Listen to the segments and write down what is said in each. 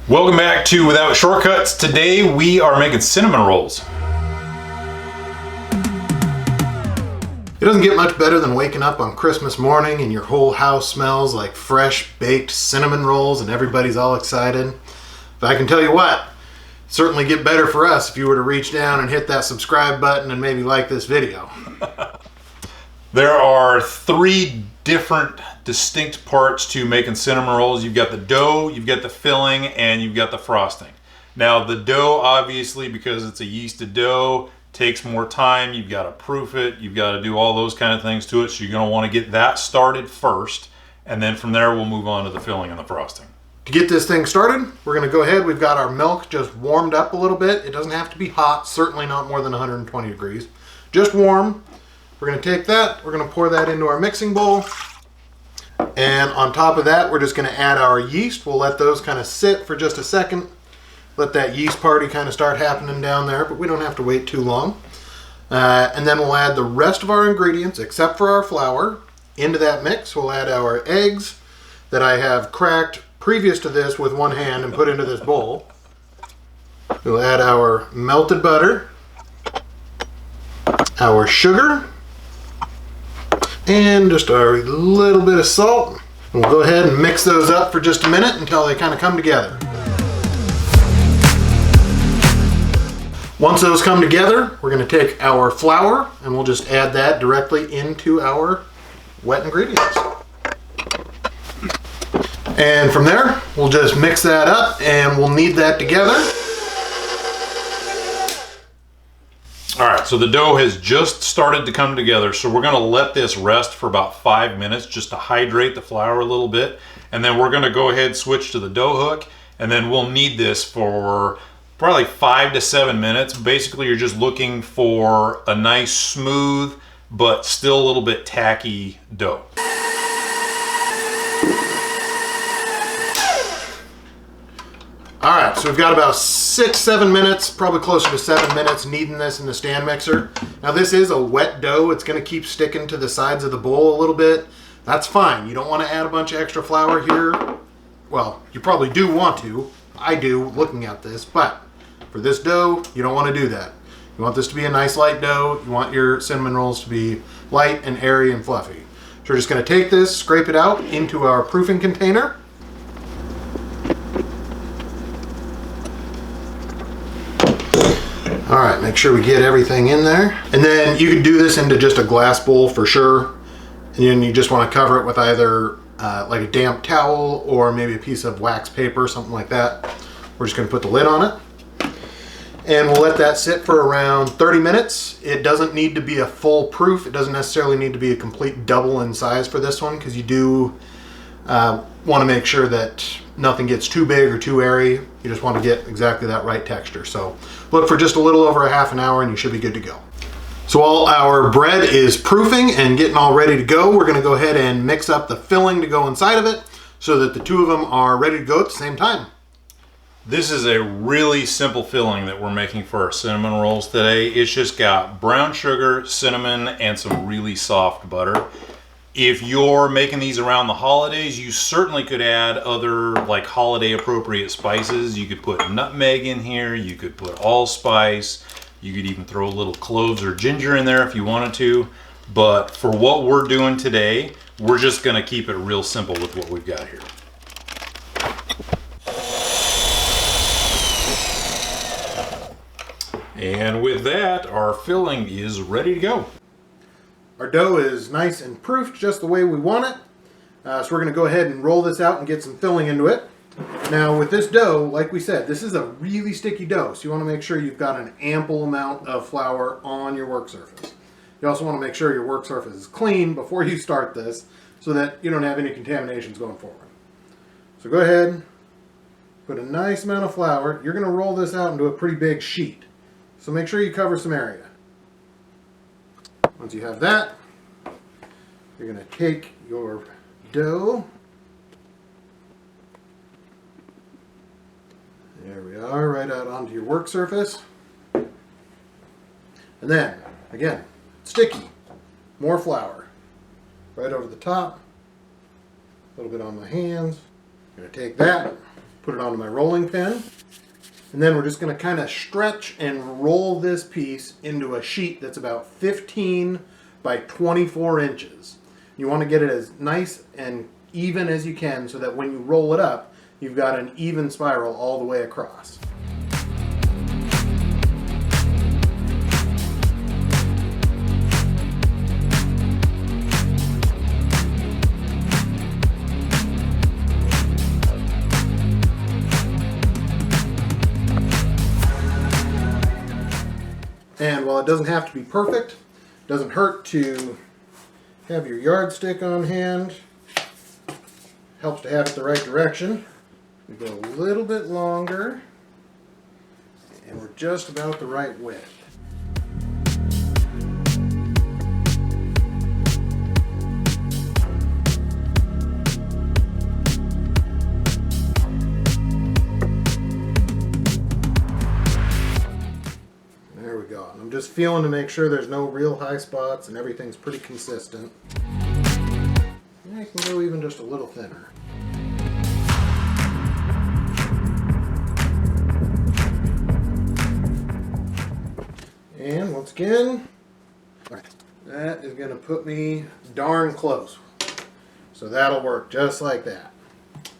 Welcome back to Without Shortcuts. Today we are making cinnamon rolls. It doesn't get much better than waking up on Christmas morning and your whole house smells like fresh baked cinnamon rolls and everybody's all excited. But I can tell you what, certainly get better for us if you were to reach down and hit that subscribe button and maybe like this video. There are three different distinct parts to making cinnamon rolls. You've got the dough, you've got the filling, and you've got the frosting. Now the dough, obviously, because it's a yeasted dough, takes more time. You've got to proof it, you've got to do all those kind of things to it, so you're going to want to get that started first, and then from there we'll move on to the filling and the frosting. To get this thing started, we're going to go ahead. We've got our milk just warmed up a little bit. It doesn't have to be hot, certainly not more than 120 degrees. Just warm. We're going to take that, we're going to pour that into our mixing bowl, and on top of that we're just going to add our yeast. We'll let those kind of sit for just a second, let that yeast party kind of start happening down there, but we don't have to wait too long. And then we'll add the rest of our ingredients except for our flour into that mix. We'll add our eggs that I have cracked previous to this with one hand and put into this bowl. We'll add our melted butter, our sugar, and just a little bit of salt. And we'll go ahead and mix those up for just a minute until they kind of come together. Once those come together, we're going to take our flour and we'll just add that directly into our wet ingredients. And from there, we'll just mix that up and we'll knead that together. All right, so the dough has just started to come together, so we're going to let this rest for about 5 minutes just to hydrate the flour a little bit, and then we're going to go ahead and switch to the dough hook, and then we'll knead this for probably 5 to 7 minutes. Basically, you're just looking for a nice, smooth, but still a little bit tacky dough. All right, so we've got about 6-7 minutes, probably closer to 7 minutes, kneading this in the stand mixer. Now this is a wet dough. It's going to keep sticking to the sides of the bowl a little bit. That's fine. You don't want to add a bunch of extra flour here. Well, you probably do want to. I do, looking at this, but for this dough, you don't want to do that. You want this to be a nice light dough. You want your cinnamon rolls to be light and airy and fluffy. So we're just going to take this, scrape it out into our proofing container. All right, make sure we get everything in there. And then you could do this into just a glass bowl for sure. And then you just want to cover it with either like a damp towel or maybe a piece of wax paper, something like that. We're just going to put the lid on it. And we'll let that sit for around 30 minutes. It doesn't need to be a full proof. It doesn't necessarily need to be a complete double in size for this one, because you do want to make sure that nothing gets too big or too airy. You just want to get exactly that right texture. So look for just a little over a half an hour and you should be good to go. So while our bread is proofing and getting all ready to go, we're going to go ahead and mix up the filling to go inside of it so that the two of them are ready to go at the same time. This is a really simple filling that we're making for our cinnamon rolls today. It's just got brown sugar, cinnamon, and some really soft butter. If you're making these around the holidays, you certainly could add other like holiday appropriate spices. You could put nutmeg in here, you could put allspice, you could even throw a little cloves or ginger in there if you wanted to. But for what we're doing today, we're just gonna keep it real simple with what we've got here. And with that, our filling is ready to go. Our dough is nice and proofed just the way we want it. So we're going to go ahead and roll this out and get some filling into it. Now with this dough, like we said, this is a really sticky dough. So you want to make sure you've got an ample amount of flour on your work surface. You also want to make sure your work surface is clean before you start this so that you don't have any contaminations going forward. So go ahead, put a nice amount of flour. You're going to roll this out into a pretty big sheet. So make sure you cover some area. Once you have that, you're going to take your dough. There we are, right out onto your work surface. And then, again, sticky, more flour. Right over the top, a little bit on my hands. I'm going to take that, Put it onto my rolling pin. And then we're just going to kind of stretch and roll this piece into a sheet that's about 15 by 24 inches. You want to get it as nice and even as you can so that when you roll it up, you've got an even spiral all the way across. And while it doesn't have to be perfect, it doesn't hurt to have your yardstick on hand. Helps to have it the right direction. We go a little bit longer, and we're just about the right width. There we go. I'm just feeling to make sure there's no real high spots and everything's pretty consistent. I can go even just a little thinner. And once again, that is going to put me darn close. So that'll work just like that.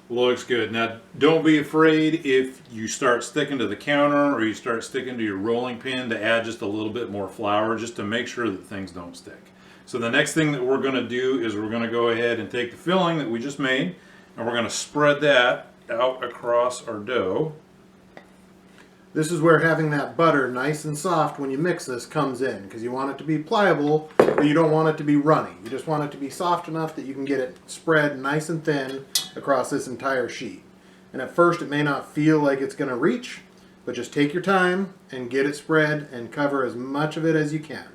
Looks good. Now, don't be afraid if you start sticking to the counter or you start sticking to your rolling pin to add just a little bit more flour just to make sure that things don't stick. So the next thing that we're going to do is we're going to go ahead and take the filling that we just made and we're going to spread that out across our dough. This is where having that butter nice and soft when you mix this comes in, because you want it to be pliable, but you don't want it to be runny. You just want it to be soft enough that you can get it spread nice and thin across this entire sheet. And at first it may not feel like it's going to reach, but just take your time and get it spread and cover as much of it as you can.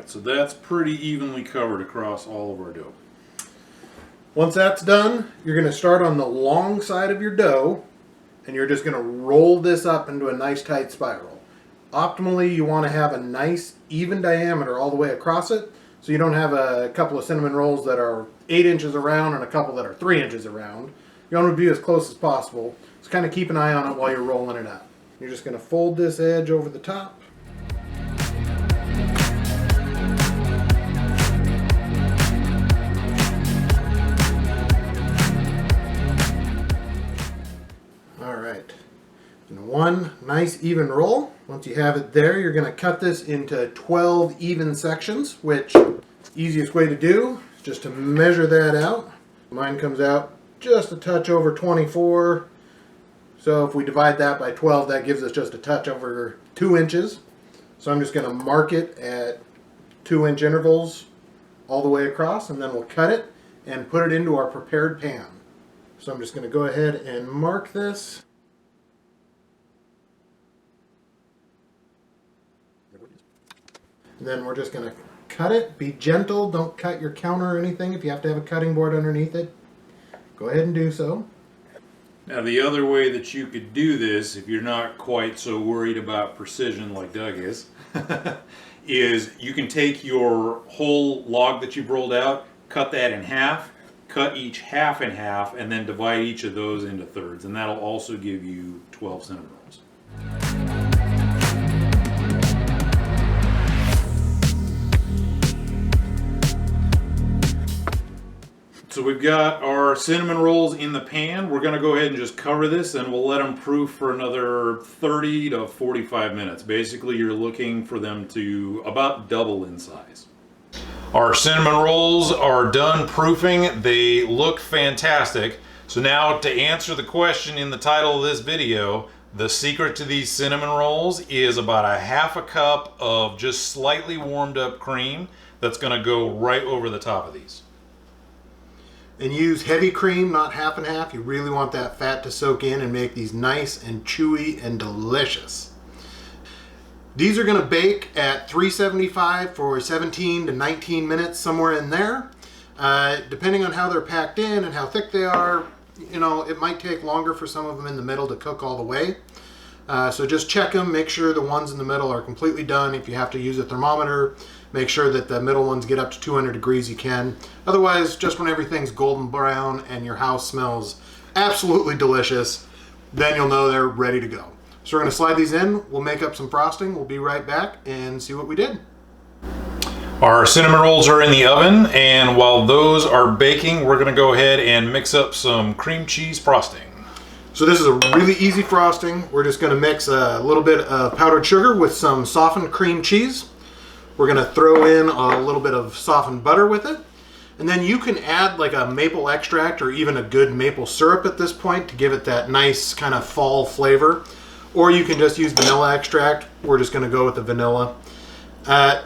So that's pretty evenly covered across all of our dough. Once that's done, you're going to start on the long side of your dough and you're just going to roll this up into a nice tight spiral. Optimally, you want to have a nice even diameter all the way across it, so you don't have a couple of cinnamon rolls that are 8 inches around and a couple that are 3 inches around. You want to be as close as possible. Just kind of keep an eye on it while you're rolling it up. You're just going to fold this edge over the top. One nice even roll. Once you have it there, you're going to cut this into 12 even sections, which easiest way to do is just to measure that out. Mine comes out just a touch over 24. So if we divide that by 12, that gives us just a touch over 2 inches. So I'm just going to mark it at 2-inch intervals all the way across, and then we'll cut it and put it into our prepared pan. So I'm just going to go ahead and mark this. And then we're just going to cut it. Be gentle. Don't cut your counter or anything. If you have to have a cutting board underneath it, go ahead and do so. Now the other way that you could do this, if you're not quite so worried about precision like Doug is you can take your whole log that you've rolled out, cut that in half, cut each half in half, and then divide each of those into thirds. And that'll also give you 12 cinnamon rolls. So we've got our cinnamon rolls in the pan. We're going to go ahead and just cover this and we'll let them proof for another 30 to 45 minutes. Basically, you're looking for them to about double in size. Our cinnamon rolls are done proofing. They look fantastic. So now to answer the question in the title of this video, the secret to these cinnamon rolls is about a half a cup of just slightly warmed up cream that's going to go right over the top of these. And use heavy cream, not half and half. You really want that fat to soak in and make these nice and chewy and delicious. These are going to bake at 375 for 17 to 19 minutes, somewhere in there. Depending on how they're packed in and how thick they are, you know, it might take longer for some of them in the middle to cook all the way. So just check them, make sure the ones in the middle are completely done. If you have to use a thermometer, make sure that the middle ones get up to 200 degrees you can. Otherwise, just when everything's golden brown and your house smells absolutely delicious, then you'll know they're ready to go. So we're going to slide these in, we'll make up some frosting, we'll be right back and see what we did. Our cinnamon rolls are in the oven, and while those are baking, we're going to go ahead and mix up some cream cheese frosting. So this is a really easy frosting. We're just going to mix a little bit of powdered sugar with some softened cream cheese. We're going to throw in a little bit of softened butter with it. And then you can add like a maple extract or even a good maple syrup at this point to give it that nice kind of fall flavor. Or you can just use vanilla extract. We're just going to go with the vanilla.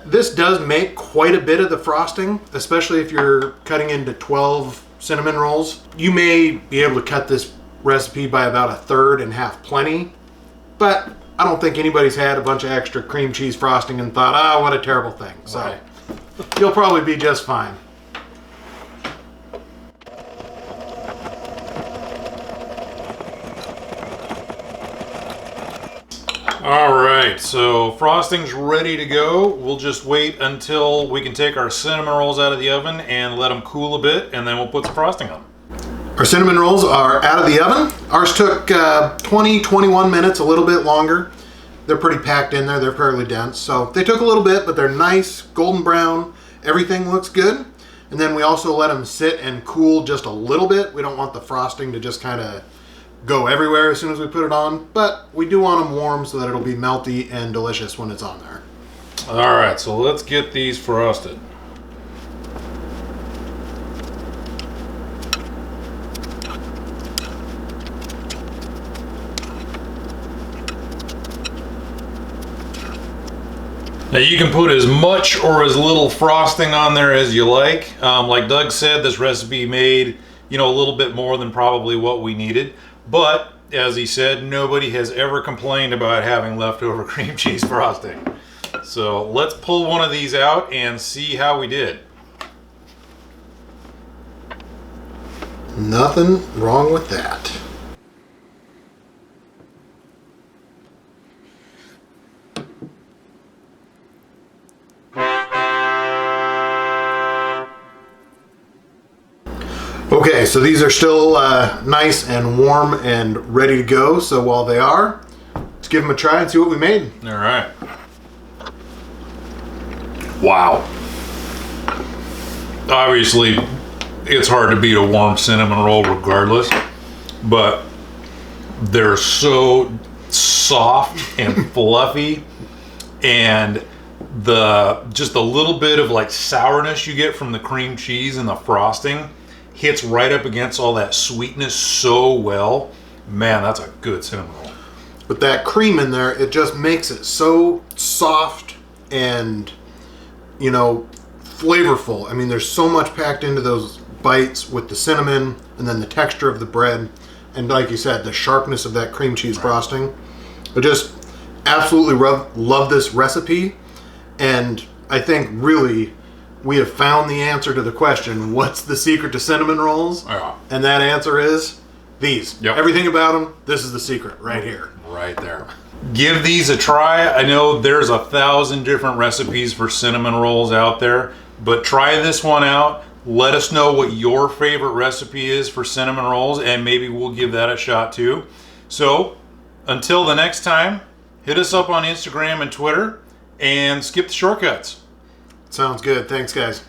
This does make quite a bit of the frosting, especially if you're cutting into 12 cinnamon rolls. You may be able to cut this recipe by about a third and have plenty, but I don't think anybody's had a bunch of extra cream cheese frosting and thought, ah, what a terrible thing. So Right. You'll probably be just fine. All right, so frosting's ready to go. We'll just wait until we can take our cinnamon rolls out of the oven and let them cool a bit, and then we'll put some frosting on. Our cinnamon rolls are out of the oven. Ours took 20-21 minutes, a little bit longer. They're pretty packed in there, they're fairly dense. So they took a little bit, but they're nice, golden brown. Everything looks good. And then we also let them sit and cool just a little bit. We don't want the frosting to just kind of go everywhere as soon as we put it on, but we do want them warm so that it'll be melty and delicious when it's on there. All right, so let's get these frosted. Now you can put as much or as little frosting on there as you like. Like Doug said, this recipe made, a little bit more than probably what we needed. But as he said, nobody has ever complained about having leftover cream cheese frosting. So let's pull one of these out and see how we did. Nothing wrong with that. Okay, so these are still nice and warm and ready to go. So while they are, let's give them a try and see what we made. All right. Wow. Obviously, it's hard to beat a warm cinnamon roll regardless, but they're so soft and fluffy, and just a little bit of like sourness you get from the cream cheese and the frosting hits right up against all that sweetness so well. Man, that's a good cinnamon roll. With that cream in there, it just makes it so soft and, flavorful. I mean, there's so much packed into those bites with the cinnamon and then the texture of the bread. And like you said, the sharpness of that cream cheese frosting. I just absolutely love this recipe. And I think really we have found the answer to the question, what's the secret to cinnamon rolls? Yeah. And that answer is these. Yep. Everything about them, this is the secret right here. Right there. Give these a try. I know there's 1,000 different recipes for cinnamon rolls out there, but try this one out. Let us know what your favorite recipe is for cinnamon rolls, and maybe we'll give that a shot too. So until the next time, hit us up on Instagram and Twitter and skip the shortcuts. Sounds good. Thanks, guys.